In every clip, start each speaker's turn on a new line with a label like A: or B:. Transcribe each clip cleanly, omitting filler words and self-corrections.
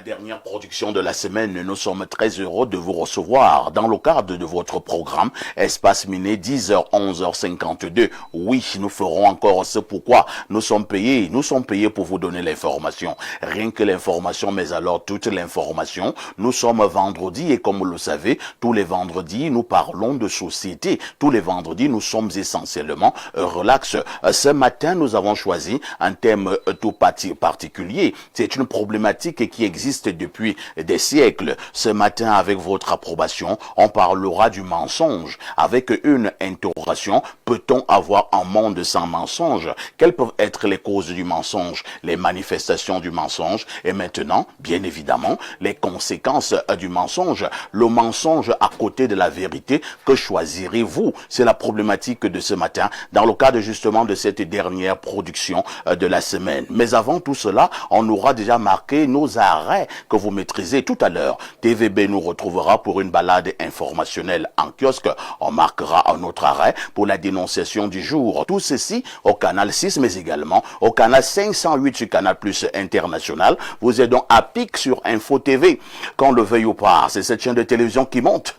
A: dernière production de la semaine, nous sommes très heureux de vous recevoir dans le cadre de votre programme Espace Miné 10h, 11h52. Oui, nous ferons encore ce pourquoi nous sommes payés. Nous sommes payés pour vous donner l'information. Rien que l'information, mais alors toute l'information. Nous sommes vendredi et comme vous le savez, tous les vendredis, nous parlons de société. Tous les vendredis, nous sommes essentiellement relax. Ce matin, nous avons choisi un thème tout particulier. C'est une problématique qui existe depuis des siècles. Ce matin, avec votre approbation, on parlera du mensonge. Avec une interrogation, peut-on avoir un monde sans mensonge? Quelles peuvent être les causes du mensonge, les manifestations du mensonge et maintenant, bien évidemment, les conséquences du mensonge. Le mensonge à côté de la vérité, que choisirez-vous? C'est la problématique de ce matin dans le cadre justement de cette dernière production de la semaine. Mais avant tout cela, on aura déjà marqué nos arrêts que vous maîtrisez tout à l'heure. TVB nous retrouvera pour une balade informationnelle en kiosque. On marquera un autre arrêt pour la dénonciation du jour. Tout ceci au canal 6, mais également au canal 508 sur Canal Plus International. Vous êtes donc à pic sur Info TV. Qu'on le veuille ou pas, c'est cette chaîne de télévision qui monte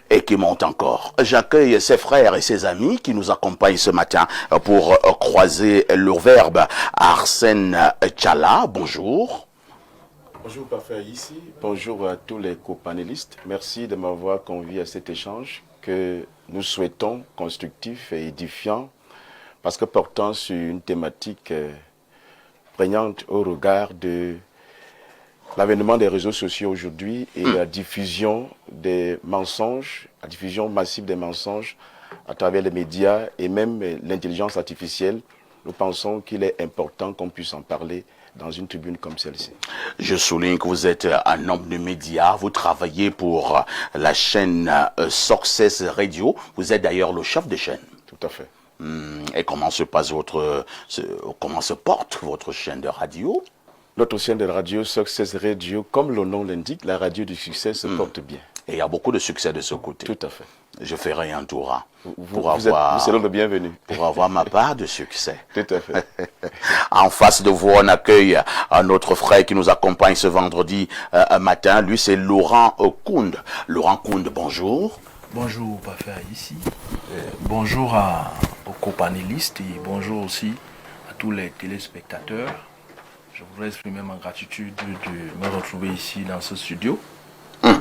A: et qui monte encore. J'accueille ses frères et ses amis qui nous accompagnent ce matin pour croiser leur verbe. Arsène Tchala, bonjour.
B: Bonjour Parfait ici, bonjour à tous les copanélistes. Merci de m'avoir convié à cet échange que nous souhaitons constructif et édifiant parce que portant sur une thématique prégnante au regard de l'avènement des réseaux sociaux aujourd'hui et la diffusion des mensonges, la diffusion massive des mensonges à travers les médias et même l'intelligence artificielle. Nous pensons qu'il est important qu'on puisse en parler dans une tribune comme celle-ci.
A: Je souligne que vous êtes un homme de médias, vous travaillez pour la chaîne Success Radio, vous êtes d'ailleurs le chef de chaîne.
B: Tout à fait.
A: Et comment se porte votre chaîne de radio?
B: Notre chaîne de radio, Success Radio, comme le nom l'indique, la radio du succès se porte bien.
A: Et il y a beaucoup de succès de ce côté.
B: Tout à fait.
A: Je ferai un tour
B: vous serez le bienvenu.
A: Pour avoir ma part de succès.
B: Tout à fait.
A: En face de vous, on accueille notre frère qui nous accompagne ce vendredi matin. Lui, c'est Laurent Kound. Laurent Kound, bonjour.
C: Bonjour, Parfait ici. Bonjour aux copanélistes et bonjour aussi à tous les téléspectateurs. Je voudrais exprimer ma gratitude de me retrouver ici dans ce studio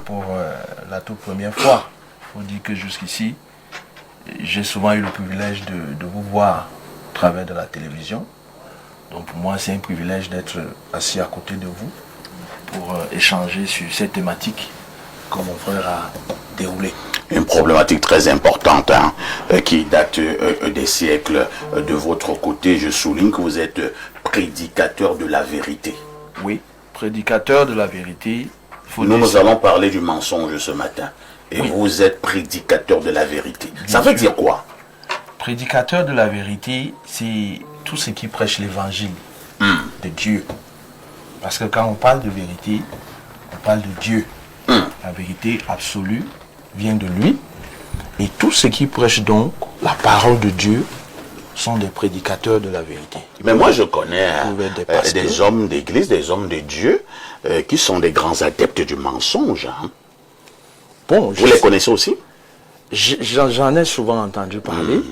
C: pour la toute première fois. Il faut dire que jusqu'ici, j'ai souvent eu le privilège de vous voir au travers de la télévision. Donc pour moi, c'est un privilège d'être assis à côté de vous pour échanger sur cette thématique que mon frère a déroulée.
A: Une problématique très importante qui date des siècles. De votre côté, je souligne que vous êtes prédicateur de la vérité.
C: Oui, prédicateur de la vérité.
A: Nous allons parler du mensonge ce matin. Et oui, vous êtes prédicateur de la vérité. Ça veut dire quoi?
C: Prédicateur de la vérité, c'est tout ce qui prêche l'évangile de Dieu. Parce que quand on parle de vérité, on parle de Dieu. La vérité absolue vient de lui. Et tous ceux qui prêchent donc la parole de Dieu sont des prédicateurs de la vérité.
A: Mais moi je connais des hommes d'église, des hommes de Dieu qui sont des grands adeptes du mensonge. Bon, vous les connaissez aussi?
C: J'en ai souvent entendu parler.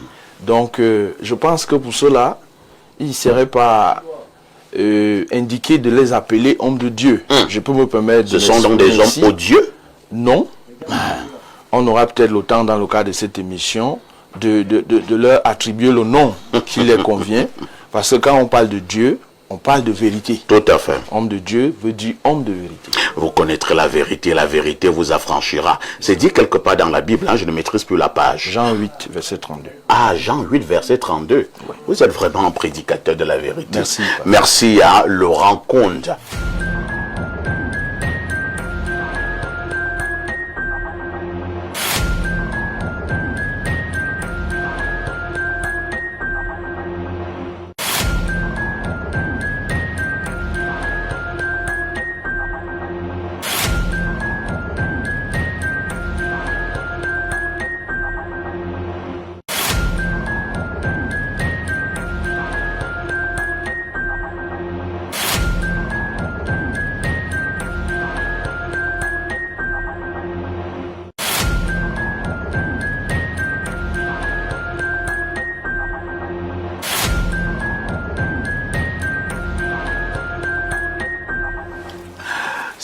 C: Donc je pense que pour cela, il ne serait pas indiqué de les appeler hommes de Dieu. Je peux me permettre de...
A: Ce sont donc des hommes odieux?
C: Non. On aura peut-être le temps dans le cadre de cette émission de leur attribuer le nom qui leur convient. Parce que quand on parle de Dieu, on parle de vérité.
A: Tout à fait.
C: Homme de Dieu veut dire homme de vérité.
A: Vous connaîtrez la vérité vous affranchira. C'est dit quelque part dans la Bible, je ne maîtrise plus la page.
C: Jean 8, verset 32.
A: Ah, Jean 8, verset 32. Oui. Vous êtes vraiment un prédicateur de la vérité.
C: Merci.
A: Merci à Laurent Kound.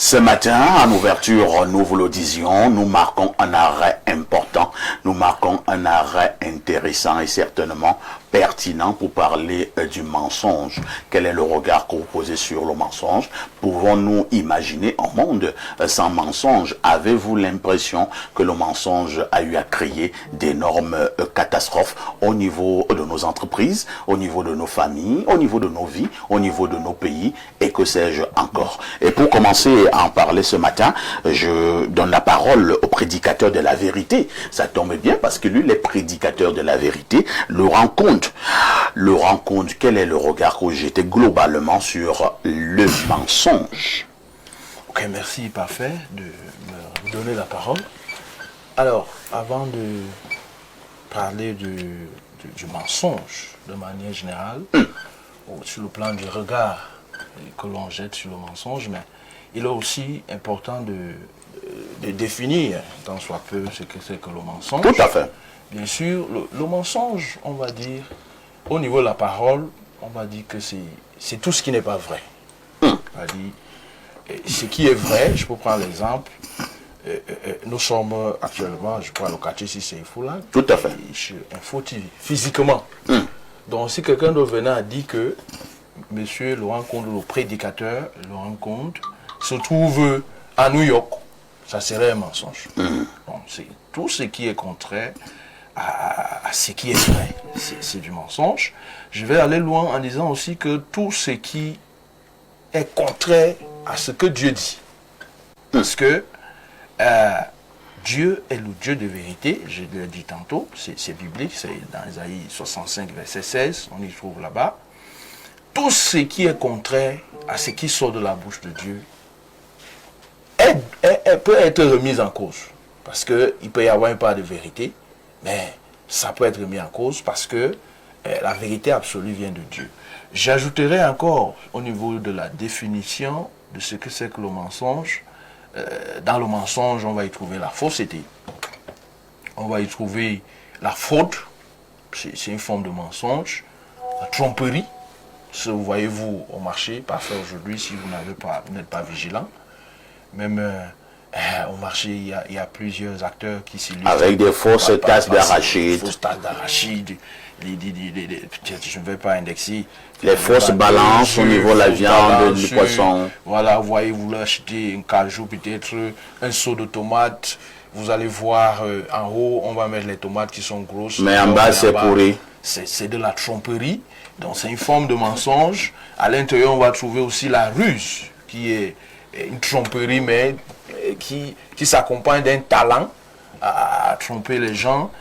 A: Ce matin, en ouverture, nous vous le disions, nous marquons un arrêt important, nous marquons un arrêt intéressant et certainement pertinent pour parler du mensonge. Quel est le regard que vous posez sur le mensonge? Pouvons-nous imaginer un monde sans mensonge? Avez-vous l'impression que le mensonge a eu à créer d'énormes catastrophes au niveau de nos entreprises, au niveau de nos familles, au niveau de nos vies, au niveau de nos pays et que sais-je encore? Et pour commencer à en parler ce matin, je donne la parole au prédicateur de la vérité. Ça tombe bien parce que lui, les prédicateurs de la vérité le rencontrent. Quel est le regard que vous jetez globalement sur le mensonge?
C: Ok, merci, parfait, de me donner la parole. Alors, avant de parler du mensonge de manière générale, sur le plan du regard que l'on jette sur le mensonge, mais il est aussi important de définir, tant soit peu, ce que c'est que le mensonge.
A: Tout à fait.
C: Bien sûr, le mensonge, on va dire, au niveau de la parole, on va dire que c'est tout ce qui n'est pas vrai. On va dire, ce qui est vrai, je peux prendre l'exemple, nous sommes actuellement, je crois, locatifs ici, c'est Foula.
A: Tout à fait.
C: Chez Info TV, physiquement. Donc, si quelqu'un d'autre venait à dire que Monsieur Laurent Conde, le prédicateur, Laurent Conde, se trouve à New York, ça serait un mensonge. Donc, c'est tout ce qui est contraire à ce qui est vrai, c'est du mensonge. Je vais aller loin en disant aussi que tout ce qui est contraire à ce que Dieu dit. Parce que Dieu est le Dieu de vérité, je l'ai dit tantôt, c'est biblique, c'est dans Isaïe 65, verset 16, on y trouve là-bas. Tout ce qui est contraire à ce qui sort de la bouche de Dieu peut être remis en cause. Parce qu'il peut y avoir une part de vérité, mais ça peut être remis en cause parce que la vérité absolue vient de Dieu. J'ajouterai encore au niveau de la définition de ce que c'est que le mensonge. Dans le mensonge, on va y trouver la fausseté. On va y trouver la fraude, c'est une forme de mensonge. La tromperie, ce vous voyez-vous au marché, parfois aujourd'hui si vous n'êtes pas vigilant. Même au marché, il y a plusieurs acteurs qui s'illustrent.
A: Avec des fausses tasses d'arachide.
C: Fausses tasses d'arachide. Je ne vais pas indexer.
A: Les fausses balances au niveau de la viande, du poisson.
C: Voilà, vous voyez, vous l'achetez un cajou, peut-être un seau de tomates. Vous allez voir en haut, on va mettre les tomates qui sont grosses.
A: Mais en bas, c'est pourri.
C: C'est de la tromperie. Donc, c'est une forme de mensonge. À l'intérieur, on va trouver aussi la ruse, qui est une tromperie, mais qui s'accompagne d'un talent à tromper les gens,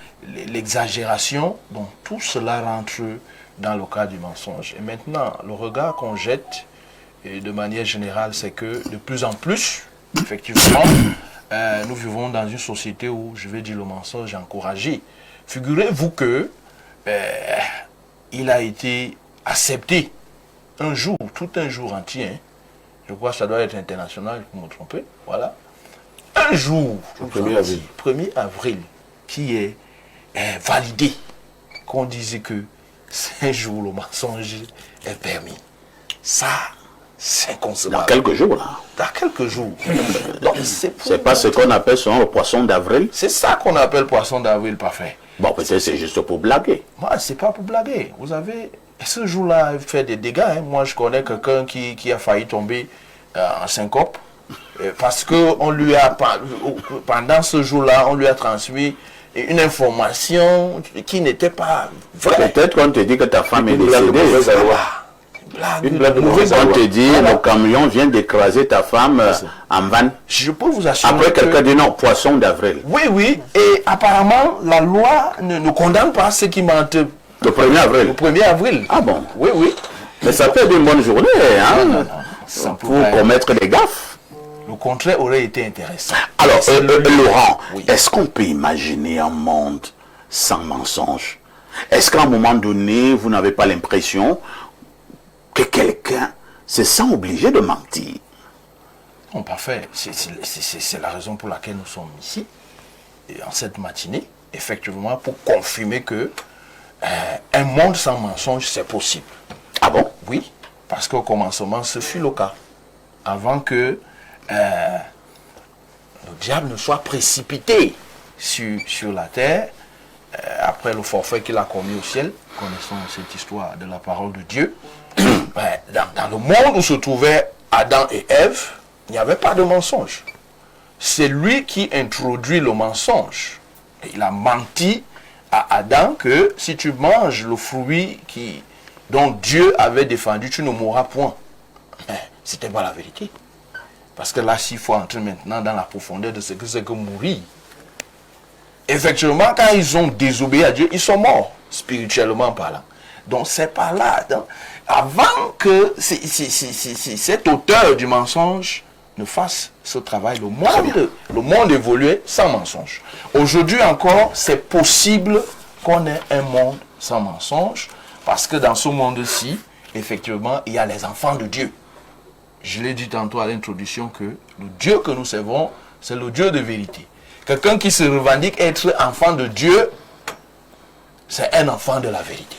C: l'exagération. Donc, tout cela rentre dans le cas du mensonge. Et maintenant, le regard qu'on jette, de manière générale, c'est que de plus en plus, effectivement, nous vivons dans une société où, je vais dire, le mensonge est encouragé. Figurez-vous que il a été accepté un jour, tout un jour entier, hein. Je crois que ça doit être international, je peux me tromper, voilà. Un jour, le 1er avril, qui est validé, qu'on disait que c'est un jour le mensonge est permis. Ça, c'est inconcevable.
A: Dans quelques jours, là.
C: Dans quelques jours.
A: C'est pas ce qu'on appelle souvent le poisson d'avril.
C: C'est ça qu'on appelle poisson d'avril parfait.
A: Bon, peut-être c'est juste pour blaguer.
C: Moi, c'est pas pour blaguer. Vous avez... Ce jour-là, il fait des dégâts. Hein. Moi, je connais quelqu'un qui a failli tomber en syncope. Parce que on lui a, pendant ce jour-là, on lui a transmis une information qui n'était pas vraie.
A: Peut-être qu'on te dit que ta femme est décédée.
C: Une blague
A: mauvaise on te dit voilà. Le camion vient d'écraser ta femme en vanne.
C: Je peux vous assurer.
A: Après, quelqu'un dit non, poisson d'avril.
C: Oui, oui. Et apparemment, la loi ne condamne pas ceux qui mentent.
A: Le 1er avril.
C: Le 1er avril.
A: Ah bon?
C: Oui, oui.
A: Mais ça peut être une bonne journée, hein?
C: Non,
A: pour commettre des gaffes.
C: Le contraire aurait été intéressant.
A: Alors, Laurent,
C: oui.
A: Est-ce qu'on peut imaginer un monde sans mensonge? Est-ce qu'à un moment donné, vous n'avez pas l'impression que quelqu'un se sent obligé de mentir?
C: Non, parfait. C'est la raison pour laquelle nous sommes ici, et en cette matinée, effectivement, pour confirmer que un monde sans mensonge, c'est possible.
A: Ah bon?
C: Oui, parce qu'au commencement, ce fut le cas. Avant que le diable ne soit précipité sur la terre, après le forfait qu'il a commis au ciel, connaissant cette histoire de la parole de Dieu. Dans le monde où se trouvaient Adam et Ève, il n'y avait pas de mensonge. C'est lui qui introduit le mensonge. Et il a menti à Adam que si tu manges le fruit dont Dieu avait défendu, tu ne mourras point. Ce n'était pas la vérité. Parce que là, s'il faut entrer maintenant dans la profondeur de ce que c'est que mourir, effectivement, quand ils ont désobéi à Dieu, ils sont morts, spirituellement parlant. Donc, c'est pas là. Donc, avant que cet auteur du mensonge ne fasse ce travail, le monde évoluait sans mensonge. Aujourd'hui encore, c'est possible qu'on ait un monde sans mensonge, parce que dans ce monde-ci, effectivement, il y a les enfants de Dieu. Je l'ai dit tantôt à l'introduction que le Dieu que nous servons, c'est le Dieu de vérité. Quelqu'un qui se revendique être enfant de Dieu, c'est un enfant de la vérité.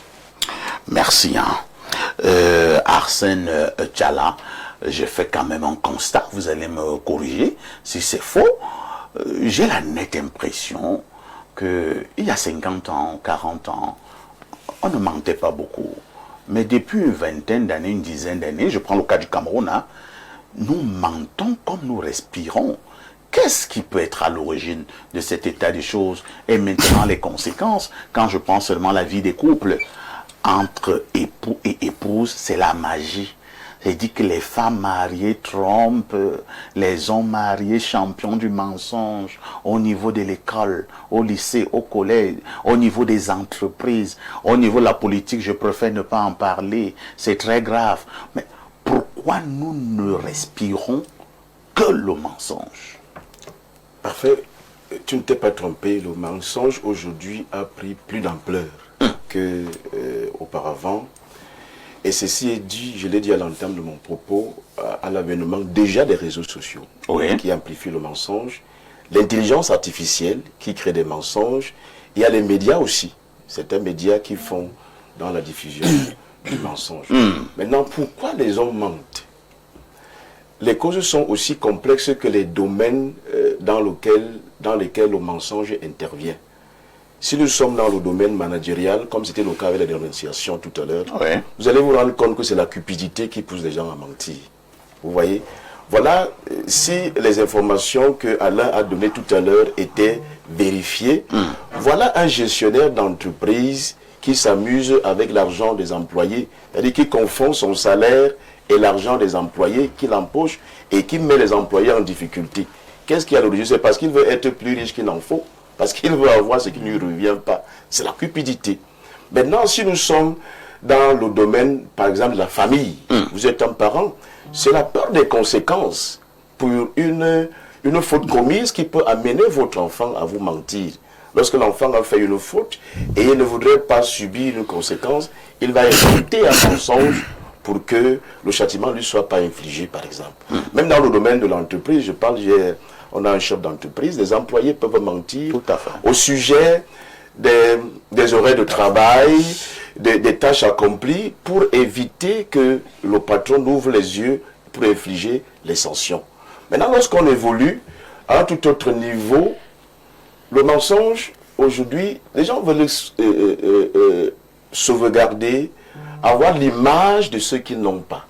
A: Merci. Arsène Tchala, je fais quand même un constat, vous allez me corriger si c'est faux. J'ai la nette impression qu'il y a 50 ans, 40 ans, on ne mentait pas beaucoup. Mais depuis une vingtaine d'années, une dizaine d'années, je prends le cas du Cameroun, nous mentons comme nous respirons. Qu'est-ce qui peut être à l'origine de cet état des choses? Et maintenant, les conséquences, quand je pense seulement à la vie des couples, entre époux et épouse, c'est la magie. C'est-à-dire que les femmes mariées trompent, les hommes mariés champions du mensonge au niveau de l'école, au lycée, au collège, au niveau des entreprises, au niveau de la politique, je préfère ne pas en parler, c'est très grave. Mais pourquoi nous ne respirons que le mensonge?
B: Parfait, tu ne t'es pas trompé, le mensonge aujourd'hui a pris plus d'ampleur qu'auparavant. Et ceci est dû, je l'ai dit à l'entame de mon propos, à l'avènement déjà des réseaux sociaux qui amplifient le mensonge, l'intelligence artificielle qui crée des mensonges, il y a les médias aussi, certains médias qui font dans la diffusion du mensonge. Maintenant, pourquoi les hommes mentent? Les causes sont aussi complexes que les domaines dans lesquels le mensonge intervient. Si nous sommes dans le domaine managérial, comme c'était le cas avec la dénonciation tout à l'heure, vous allez vous rendre compte que c'est la cupidité qui pousse les gens à mentir. Vous voyez? Voilà, si les informations que Alain a données tout à l'heure étaient vérifiées, voilà un gestionnaire d'entreprise qui s'amuse avec l'argent des employés, c'est-à-dire qui confond son salaire et l'argent des employés, qui l'empoche et qui met les employés en difficulté. Qu'est-ce qu'il y a à l'origine? C'est parce qu'il veut être plus riche qu'il n'en faut. Parce qu'il veut avoir ce qui ne lui revient pas. C'est la cupidité. Maintenant, si nous sommes dans le domaine, par exemple, de la famille, vous êtes un parent, c'est la peur des conséquences pour une faute commise qui peut amener votre enfant à vous mentir. Lorsque l'enfant a fait une faute et il ne voudrait pas subir une conséquence, il va inventer un mensonge pour que le châtiment ne lui soit pas infligé, par exemple. Même dans le domaine de l'entreprise, je parle, on a un chef d'entreprise, les employés peuvent mentir au sujet des horaires de travail, des tâches accomplies, pour éviter que le patron ouvre les yeux pour infliger les sanctions. Maintenant, lorsqu'on évolue à un tout autre niveau, le mensonge, aujourd'hui, les gens veulent sauvegarder, avoir l'image de ceux qu'ils n'ont pas.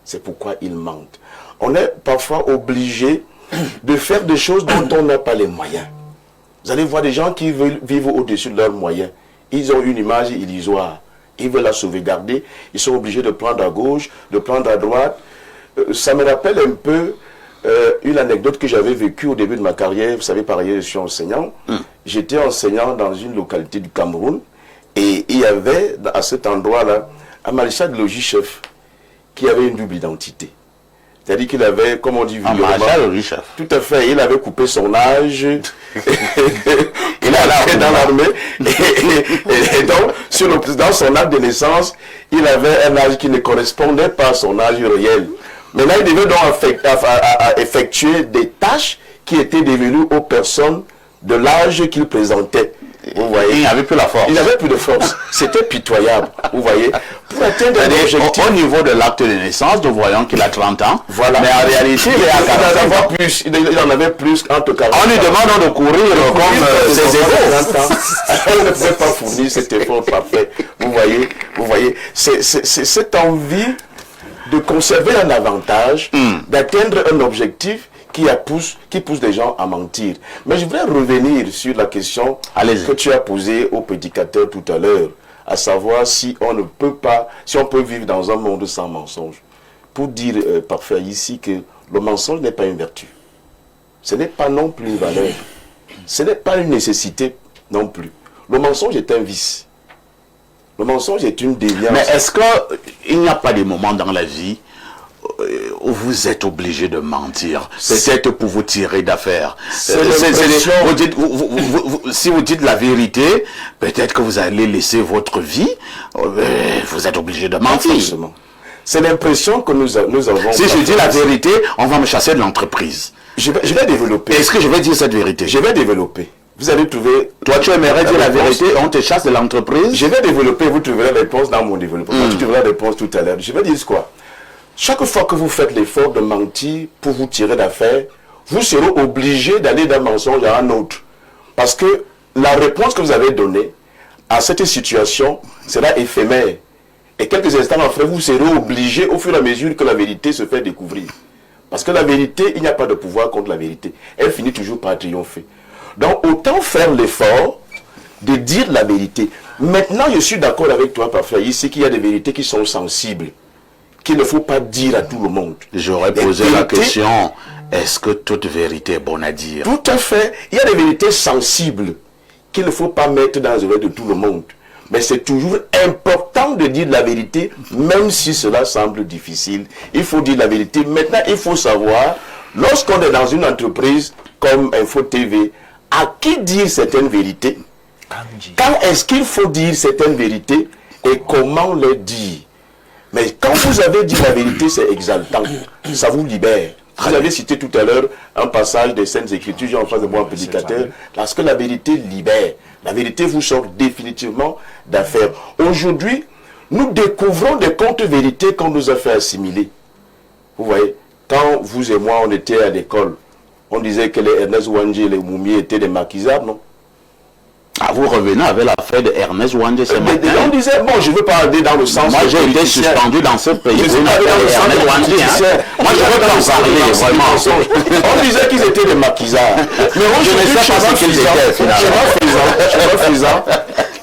B: C'est pourquoi ils mentent. On est parfois obligé de faire des choses dont on n'a pas les moyens. Vous allez voir des gens qui veulent vivre au-dessus de leurs moyens. Ils ont une image illusoire. Ils veulent la sauvegarder. Ils sont obligés de prendre à gauche, de prendre à droite. Ça me rappelle un peu une anecdote que j'avais vécue au début de ma carrière. Vous savez, par ailleurs, je suis enseignant. J'étais enseignant dans une localité du Cameroun. Et il y avait, à cet endroit-là, un maréchal de logis-chef qui avait une double identité. C'est-à-dire qu'il avait, comme on dit, tout à fait, il avait coupé son âge, il allait dans l'armée, et donc, dans son acte de naissance, il avait un âge qui ne correspondait pas à son âge réel. Maintenant, il devait donc effectuer des tâches qui étaient devenues aux personnes de l'âge qu'il présentait. Vous voyez,
A: il n'avait plus la force.
B: Il n'avait plus de force. C'était pitoyable. Vous voyez, pour atteindre l'objectif.
A: Au niveau de l'acte de naissance, nous voyons qu'il a 30 ans.
B: Voilà.
A: Mais en réalité, il est à 45 ans.
B: Il en avait plus entre 40 ans.
A: On lui demande de courir comme ses héros.
B: Elle ne pouvait pas fournir cet effort parfait. Vous voyez, c'est cette envie de conserver un avantage, d'atteindre un objectif qui pousse les gens à mentir. Mais je voudrais revenir sur la question que tu as posée au prédicateur tout à l'heure, à savoir si on peut vivre dans un monde sans mensonge. Pour dire parfait ici que le mensonge n'est pas une vertu. Ce n'est pas non plus une valeur. Ce n'est pas une nécessité non plus. Le mensonge est un vice. Le mensonge est une déviance.
A: Mais est-ce qu'il n'y a pas des moments dans la vie où vous êtes obligé de mentir, peut-être pour vous tirer d'affaire? Si vous dites la vérité, peut-être que vous allez laisser votre vie, vous êtes obligé de mentir.
B: C'est l'impression que nous avons.
A: Si je dis la vérité, on va me chasser de l'entreprise.
B: Je vais développer.
A: Est-ce que je vais dire cette vérité?
B: Je vais développer. Vous allez trouver...
A: Toi, tu aimerais dire la vérité, on te chasse de l'entreprise?
B: Je vais développer, vous trouverez la réponse dans mon développement. Tu trouveras la réponse tout à l'heure. Je vais dire quoi? Chaque fois que vous faites l'effort de mentir pour vous tirer d'affaire, vous serez obligé d'aller d'un mensonge à un autre. Parce que la réponse que vous avez donnée à cette situation sera éphémère. Et quelques instants après, vous serez obligé, au fur et à mesure que la vérité se fait découvrir. Parce que la vérité, il n'y a pas de pouvoir contre la vérité. Elle finit toujours par triompher. Donc, autant faire l'effort de dire la vérité. Maintenant, je suis d'accord avec toi, parfait, ici, qu'il y a des vérités qui sont sensibles, qu'il ne faut pas dire à tout le monde.
A: J'aurais posé la question, est-ce que toute vérité est bonne à dire?
B: Tout à fait. Il y a des vérités sensibles qu'il ne faut pas mettre dans les oreilles de tout le monde. Mais c'est toujours important de dire la vérité, même si cela semble difficile. Il faut dire la vérité. Maintenant, il faut savoir, lorsqu'on est dans une entreprise comme Info TV, à qui dire certaines vérités? Quand est-ce qu'il faut dire certaines vérités et comment les dire? Mais quand vous avez dit la vérité, c'est exaltant. Ça vous libère. Vous avez cité tout à l'heure un passage des Saintes Écritures, j'ai en face de moi un prédicateur, parce que la vérité libère. La vérité vous sort définitivement d'affaires. Aujourd'hui, nous découvrons des contre-vérités qu'on nous a fait assimiler. Vous voyez, quand vous et moi, on était à l'école, on disait que les Ernest Ouandjé et les Moumié étaient des maquisards, non?
A: Ah, vous revenez avec l'affaire de Ernest Ouandjé ce matin.
B: On disait, bon, je ne veux pas aller dans le sens...
A: Moi, j'ai été suspendu dans ce pays.
B: Je suis pas allé dans le sens de Ouandjé. Moi, je veux pas en parler, vraiment. On disait qu'ils étaient des maquisards. Mais moi, je ne sais pas ce qu'ils étaient, finalement.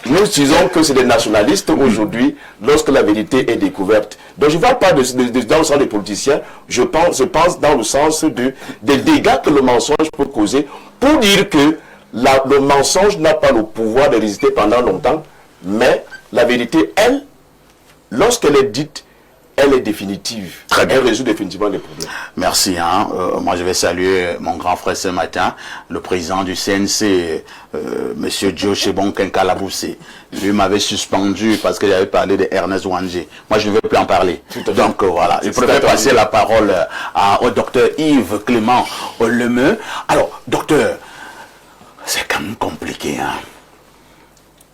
B: Nous disons que c'est des nationalistes aujourd'hui lorsque la vérité est découverte. Donc je ne parle pas dans le sens des politiciens, je pense dans le sens des dégâts que le mensonge peut causer pour dire que le mensonge n'a pas le pouvoir de résister pendant longtemps, mais la vérité, elle, lorsqu'elle est dite, elle est définitive.
A: Très bien.
B: Elle résout définitivement les problèmes.
A: Merci. Moi, je vais saluer mon grand frère ce matin, le président du CNC, Monsieur Joe Chebon-Kenkalaboussé. Lui m'avait suspendu parce qu'il avait parlé de Ernest Ouandjé. Moi, je ne veux plus en parler. Donc, voilà. Je préfère passer la parole au docteur Yves Clément Lemeu. Alors, docteur, c'est quand même compliqué, hein.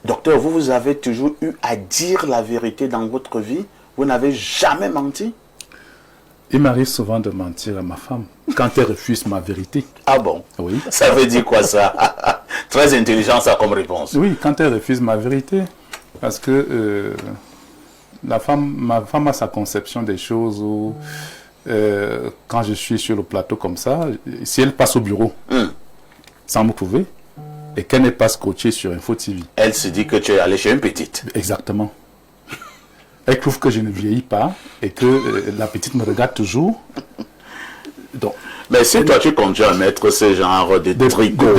A: Docteur, vous avez toujours eu à dire la vérité dans votre vie? Vous n'avez jamais menti?
D: Il m'arrive souvent de mentir à ma femme quand elle refuse ma vérité.
A: Ah bon?
D: Oui.
A: Ça veut dire quoi ça? Très intelligent ça comme réponse.
D: Oui, quand elle refuse ma vérité. Parce que ma femme a sa conception des choses où quand je suis sur le plateau comme ça, si elle passe au bureau sans me prouver et qu'elle n'est pas scotchée sur Info TV.
A: Elle se dit que tu es allé chez une petite.
D: Exactement. Elle trouve que je ne vieillis pas et que la petite me regarde toujours. Donc,
A: mais si toi tu continues à mettre ce genre de tricots,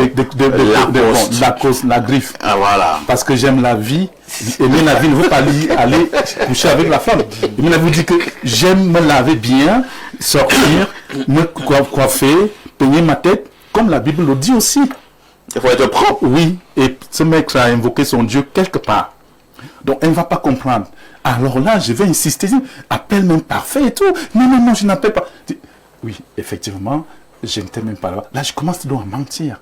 D: la griffe.
A: Ah, voilà.
D: Parce que j'aime la vie. Aimer la vie ne veut pas aller coucher avec la femme. Aimer la vie dit que j'aime me laver bien, sortir, me coiffer, peigner ma tête, comme la Bible le dit aussi.
A: Il faut être propre.
D: Oui, et ce mec a invoqué son Dieu quelque part. Donc elle ne va pas comprendre. Alors là, je vais insister, appelle-moi parfait et tout. Non, je n'appelle pas. Oui, effectivement, je n'étais même pas là. Là, je commence donc à mentir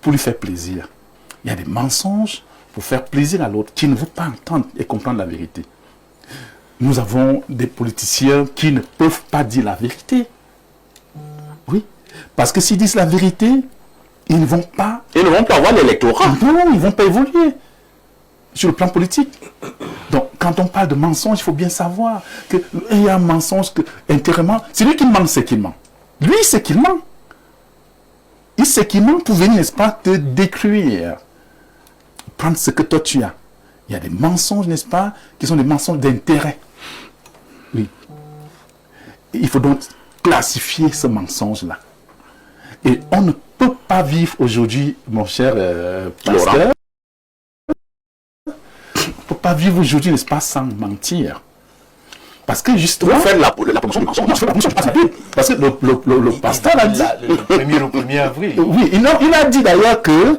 D: pour lui faire plaisir. Il y a des mensonges pour faire plaisir à l'autre, qui ne veut pas entendre et comprendre la vérité. Nous avons des politiciens qui ne peuvent pas dire la vérité. Oui, parce que s'ils disent la vérité, ils ne vont pas...
A: Ils ne vont pas avoir l'électorat.
D: Non, ils ne vont pas évoluer sur le plan politique. Donc, quand on parle de mensonge, il faut bien savoir qu'il y a un mensonge que, intérieurement, c'est lui qui ment, c'est qu'il ment. Lui, c'est qu'il ment. Il sait qu'il ment pour venir, n'est-ce pas, te détruire. Prendre ce que toi tu as. Il y a des mensonges, n'est-ce pas, qui sont des mensonges d'intérêt. Oui. Il faut donc classifier ce mensonge-là. Et on ne peut pas vivre aujourd'hui, mon cher pasteur, on ne peut pas vivre aujourd'hui, n'est-ce pas, sans mentir. Parce que justement...
A: Faire la promotion du mensonge.
D: Parce que le pasteur a dit...
C: Le 1er avril.
D: Oui, il a dit d'ailleurs que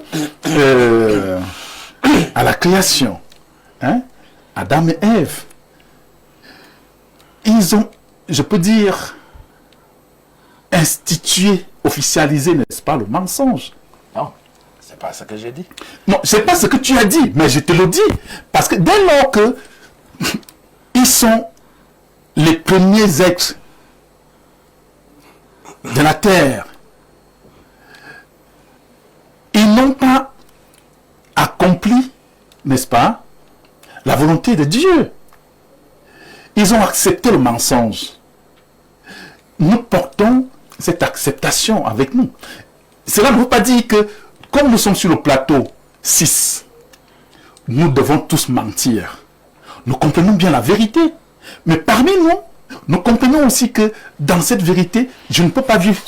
D: à la création, hein, Adam et Ève, ils ont, je peux dire, institué, officialisé, n'est-ce pas, le mensonge.
C: Non, c'est pas ce que j'ai dit.
D: Non, c'est pas ce que tu as dit, mais je te le dis. Parce que dès lors que ils sont les premiers êtres de la terre, ils n'ont pas accompli, n'est-ce pas, la volonté de Dieu. Ils ont accepté le mensonge. Nous portons cette acceptation avec nous. Cela ne veut pas dire que, comme nous sommes sur le plateau 6, nous devons tous mentir. Nous comprenons bien la vérité. Mais parmi nous, nous comprenons aussi que dans cette vérité, je ne peux pas vivre.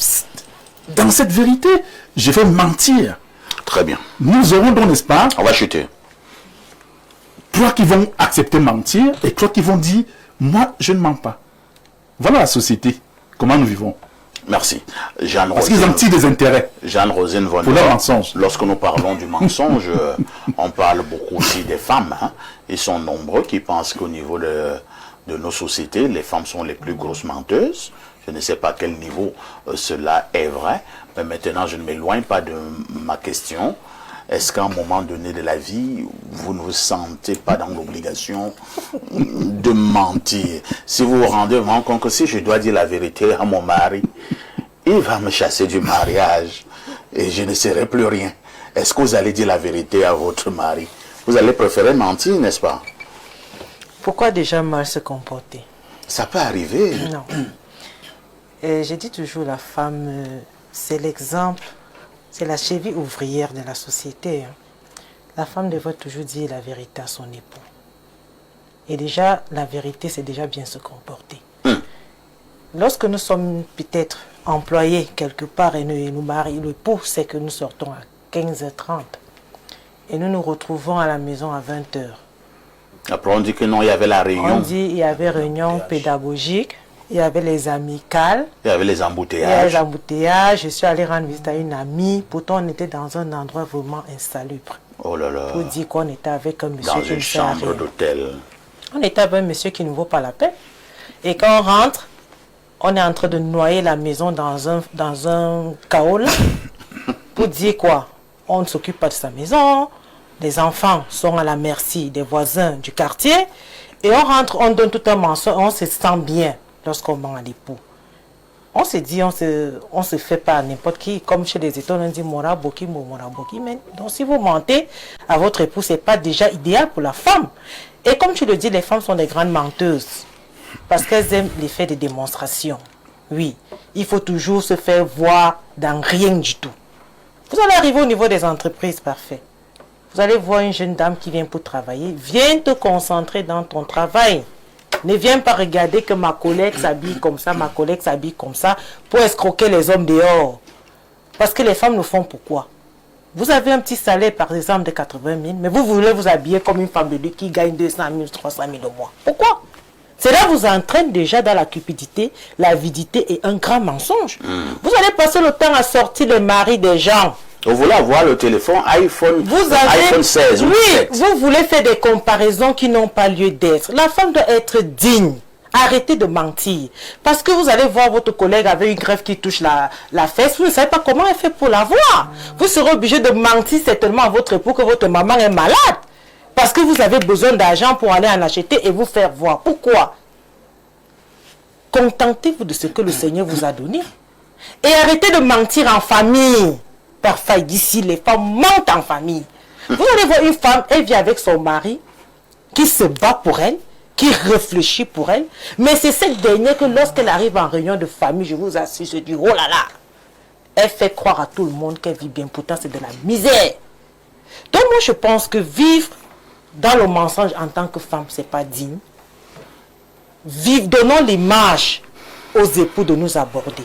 D: Dans cette vérité, je vais mentir.
A: Très bien.
D: Nous aurons donc, n'est-ce pas,
A: On va chuter.
D: toi qui vont accepter mentir et toi qui vont dire, moi, je ne mens pas. Voilà la société. Comment nous vivons.
A: Merci. Jeanne
D: Parce qu'ils en tirent des intérêts.
A: Jeanne Rosine Von
D: Pour leur mensonge.
A: Lorsque nous parlons du mensonge, on parle beaucoup aussi des femmes. Hein. Ils sont nombreux qui pensent qu'au niveau de nos sociétés, les femmes sont les plus grosses menteuses. Je ne sais pas à quel niveau cela est vrai. Mais maintenant, je ne m'éloigne pas de ma question. Est-ce qu'à un moment donné de la vie, vous ne vous sentez pas dans l'obligation de mentir? Si vous vous rendez vraiment compte que si je dois dire la vérité à mon mari, il va me chasser du mariage et je ne serai plus rien. Est-ce que vous allez dire la vérité à votre mari? Vous allez préférer mentir, n'est-ce pas?
E: Pourquoi déjà mal se comporter?
A: Ça peut arriver.
E: Non. Et je dis toujours, la femme, c'est l'exemple, c'est la cheville ouvrière de la société. Hein. La femme devrait toujours dire la vérité à son époux. Et déjà, la vérité, c'est déjà bien se comporter. Lorsque nous sommes peut-être employés quelque part et nous marions, l'époux sait que nous sortons à 15h30 et nous nous retrouvons à la maison à 20h.
A: Après, on dit que non, il y avait la réunion.
E: On dit qu'il y avait réunion pédagogique, il y avait les amicales.
A: Il y avait les
E: Il y a
A: embouteillages.
E: les embouteillages. Je suis allée rendre visite à une amie. Pourtant, on était dans un endroit vraiment insalubre.
A: Oh là là.
E: Pour dire qu'on était avec un monsieur
A: Dans
E: qui
A: une
E: ne sert à
A: chambre
E: rien.
A: d'hôtel.
E: On était avec un monsieur qui ne vaut pas la peine. Et quand on rentre, on est en train de noyer la maison dans un chaos là. Pour dire quoi? On ne s'occupe pas de sa maison. Les enfants sont à la merci des voisins du quartier. Et on rentre, on donne tout un mensonge. On se sent bien lorsqu'on ment à l'époux. On se dit, on se fait pas à n'importe qui. Comme chez les États, on dit Mora Boki, Mora Boki. Mais donc si vous mentez à votre époux, ce n'est pas déjà idéal pour la femme. Et comme tu le dis, les femmes sont des grandes menteuses. Parce qu'elles aiment l'effet de démonstration. Oui, il faut toujours se faire voir dans rien du tout. Vous allez arriver au niveau des entreprises, parfait. Vous allez voir une jeune dame qui vient pour travailler. Viens te concentrer dans ton travail. Ne viens pas regarder que ma collègue s'habille comme ça, ma collègue s'habille comme ça, pour escroquer les hommes dehors. Parce que les femmes le font pourquoi? Vous avez un petit salaire, par exemple, de 80 000, mais vous voulez vous habiller comme une femme de Dieu qui gagne 200 000, 300 000 au mois. Pourquoi? Cela vous entraîne déjà dans la cupidité, l'avidité et un grand mensonge. Vous allez passer le temps à sortir les maris des gens.
A: Vous voulez avoir le téléphone iPhone 16 ou
E: oui,
A: 17.
E: vous voulez faire des comparaisons qui n'ont pas lieu d'être. La femme doit être digne. Arrêtez de mentir. Parce que vous allez voir votre collègue avec une greffe qui touche la fesse. Vous ne savez pas comment elle fait pour l'avoir. Vous serez obligé de mentir certainement à votre époux que votre maman est malade. Parce que vous avez besoin d'argent pour aller en acheter et vous faire voir. Pourquoi? Contentez-vous de ce que le Seigneur vous a donné. Et arrêtez de mentir en famille. Parfois, d'ici, les femmes mentent en famille. Vous allez voir une femme, elle vit avec son mari, qui se bat pour elle, qui réfléchit pour elle. Mais c'est cette dernière que lorsqu'elle arrive en réunion de famille, je vous assure, je dis, oh là là, elle fait croire à tout le monde qu'elle vit bien. Pourtant, c'est de la misère. Donc moi, je pense que vivre dans le mensonge en tant que femme, c'est pas digne. Donnons l'image aux époux de nous aborder.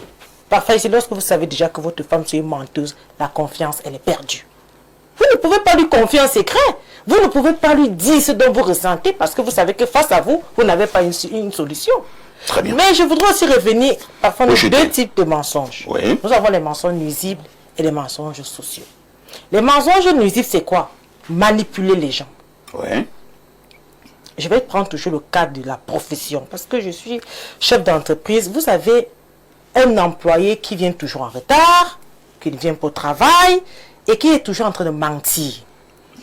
E: Parfois, c'est lorsque vous savez déjà que votre femme est une menteuse, la confiance, elle est perdue. Vous ne pouvez pas lui confier un secret. Vous ne pouvez pas lui dire ce dont vous ressentez parce que vous savez que face à vous, vous n'avez pas une solution.
A: Très bien.
E: Mais je voudrais aussi revenir parfois aux deux types de mensonges.
A: Oui.
E: Nous avons les mensonges nuisibles et les mensonges sociaux. Les mensonges nuisibles, c'est quoi? Manipuler les gens.
A: Oui.
E: Je vais prendre toujours le cadre de la profession parce que je suis chef d'entreprise. Vous avez un employé qui vient toujours en retard, qui ne vient pas au travail et qui est toujours en train de mentir.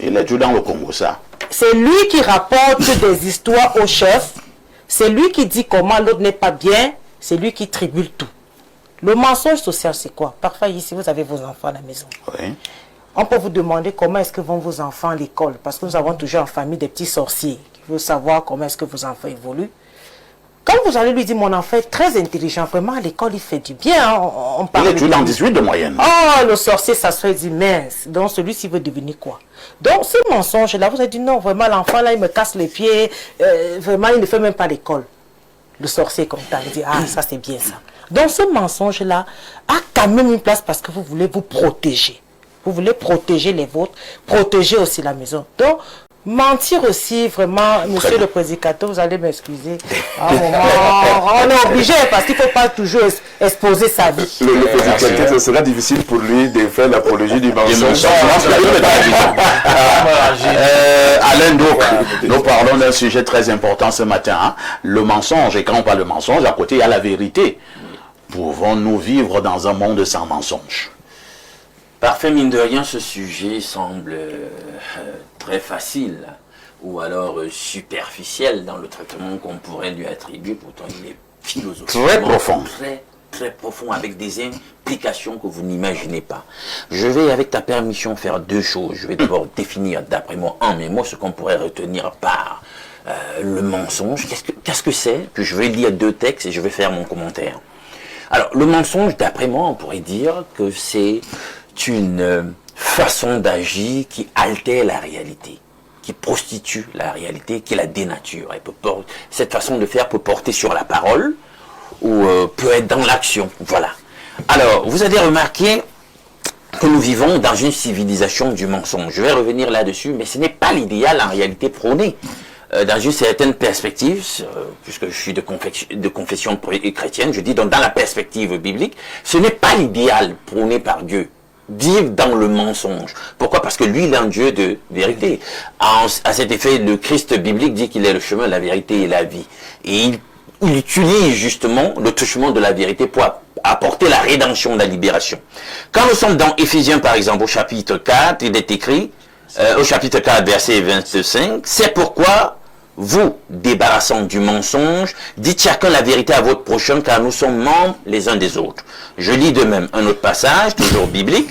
A: Il est toujours dans le Congo, ça.
E: C'est lui qui rapporte des histoires au chef. C'est lui qui dit comment l'autre n'est pas bien. C'est lui qui tribule tout. Le mensonge social, c'est quoi? Parfois, ici, vous avez vos enfants à la maison.
A: Oui.
E: On peut vous demander comment est-ce que vont vos enfants à l'école. Parce que nous avons toujours en famille des petits sorciers qui veulent savoir comment est-ce que vos enfants évoluent. Quand vous allez lui dire, mon enfant est très intelligent, vraiment à l'école, il fait du bien. Hein, on parle
A: Il est toujours dans 18 de moyenne.
E: Oh, le sorcier, ça se fait dire, mince. Donc, celui-ci veut devenir quoi? Donc, ce mensonge-là, vous avez dit, non, vraiment, l'enfant, là, il me casse les pieds. Vraiment, il ne fait même pas l'école. Le sorcier est content. Il dit, ah, ça, c'est bien ça. Donc, ce mensonge-là a quand même une place parce que vous voulez vous protéger. Vous voulez protéger les vôtres, protéger aussi la maison. Donc, mentir aussi, vraiment, monsieur le prédicateur, vous allez m'excuser. On est obligé parce qu'il ne faut pas toujours exposer sa vie.
B: Le prédicateur, ce sera difficile pour lui de faire l'apologie du mensonge.
A: Alain, donc, nous parlons d'un sujet très important ce matin. Hein. Le mensonge, et quand on parle de mensonge, à côté, il y a la vérité. Pouvons-nous vivre dans un monde sans mensonge?
F: Parfait, mine de rien, ce sujet semble très facile ou alors superficiel dans le traitement qu'on pourrait lui attribuer. Pourtant, il est philosophiquement
A: très profond.
F: Très profond, avec des implications que vous n'imaginez pas. Je vais, avec ta permission, faire deux choses. Je vais d'abord définir, d'après moi, en mes mots, ce qu'on pourrait retenir par le mensonge. Qu'est-ce que c'est? Puis je vais lire deux textes et je vais faire mon commentaire. Alors, le mensonge, d'après moi, on pourrait dire que c'est une façon d'agir qui altère la réalité, qui prostitue la réalité, qui la dénature. Cette façon de faire peut porter sur la parole ou peut être dans l'action. Voilà. Alors, vous avez remarqué que nous vivons dans une civilisation du mensonge. Je vais revenir là-dessus, mais ce n'est pas l'idéal en réalité prôné. Dans une certaine perspective, puisque je suis de confession chrétienne, je dis donc dans la perspective biblique, ce n'est pas l'idéal prôné par Dieu. Vivre dans le mensonge. Pourquoi? Parce que lui, il est un Dieu de vérité. À cet effet, le Christ biblique dit qu'il est le chemin, la vérité et la vie. Et il utilise justement le touchement de la vérité pour apporter la rédemption, la libération. Quand nous sommes dans Éphésiens, par exemple, au chapitre 4, il est écrit, au chapitre 4, verset 25, c'est pourquoi vous, débarrassant du mensonge, dites chacun la vérité à votre prochain, car nous sommes membres les uns des autres. Je lis de même un autre passage, toujours biblique,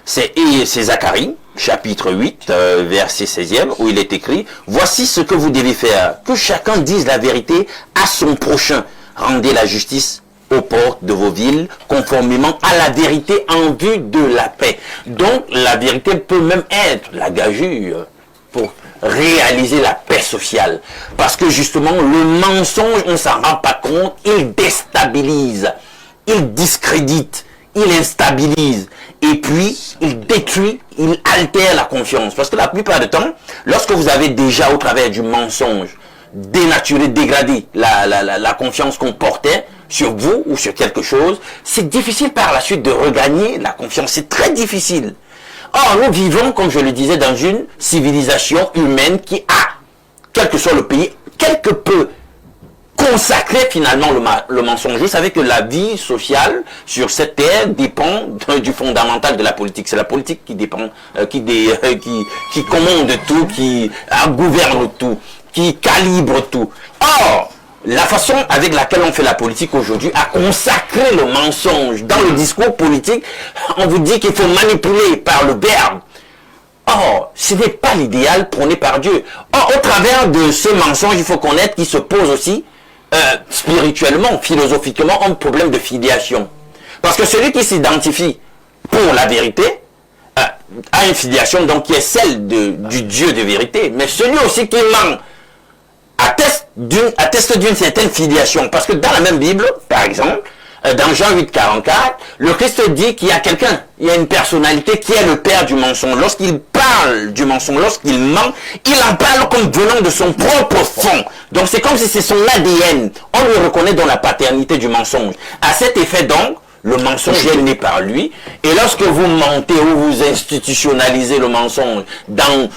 F: c'est Zacharie, chapitre 8, verset 16e, où il est écrit, « Voici ce que vous devez faire, que chacun dise la vérité à son prochain. Rendez la justice aux portes de vos villes, conformément à la vérité en vue de la paix. » Donc, la vérité peut même être la gageure pour réaliser la paix sociale. Parce que justement, le mensonge, on ne s'en rend pas compte, il déstabilise, il discrédite, il instabilise, et puis il détruit, il altère la confiance. Parce que la plupart du temps, lorsque vous avez déjà au travers du mensonge dénaturé, dégradé la confiance qu'on portait sur vous ou sur quelque chose, c'est difficile par la suite de regagner la confiance. C'est très difficile. Or, nous vivons, comme je le disais, dans une civilisation humaine qui a, quel que soit le pays, quelque peu consacrer finalement le mensonge. Vous savez que la vie sociale sur cette terre dépend du fondamental de la politique. C'est la politique qui dépend, qui commande tout, qui gouverne tout, qui calibre tout. Or, la façon avec laquelle on fait la politique aujourd'hui a consacré le mensonge. Dans le discours politique, on vous dit qu'il faut manipuler par le verbe. Or, ce n'est pas l'idéal prôné par Dieu. Or, au travers de ce mensonge, il faut connaître qu'il se pose aussi spirituellement, philosophiquement, un problème de filiation. Parce que celui qui s'identifie pour la vérité a une filiation donc qui est celle du Dieu de vérité. Mais celui aussi qui ment atteste d'une certaine filiation. Parce que dans la même Bible, par exemple, dans Jean 8, 44, le Christ dit qu'il y a quelqu'un, il y a une personnalité qui est le père du mensonge. Lorsqu'il parle du mensonge, lorsqu'il ment, il en parle comme venant de son propre fond. Donc c'est comme si c'est son ADN. On lui reconnaît dans la paternité du mensonge. À cet effet donc, le mensonge est né par lui. Et lorsque vous mentez ou vous institutionnalisez le mensonge dans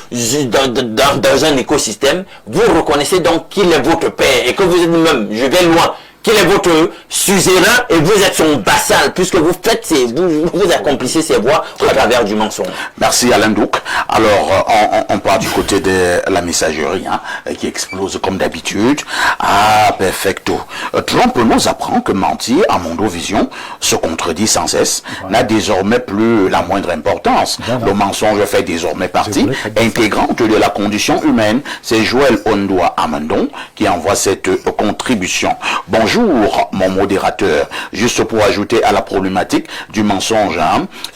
F: un écosystème, vous reconnaissez donc qu'il est votre père et que vous êtes même, je vais loin, qu'il est votre suzerain et vous êtes son vassal, puisque vous faites vous accomplissez ses voies au travers du mensonge.
A: Merci Alain Douk. Alors, on part du côté de la messagerie, qui explose comme d'habitude. Ah, perfecto. Trump nous apprend que mentir à Mondovision se contredit sans cesse, n'a désormais plus la moindre importance. Le mensonge fait désormais partie intégrante de la condition humaine. C'est Joël Ondoa Amandon qui envoie cette contribution. Bonjour, mon modérateur. Juste pour ajouter à la problématique du mensonge,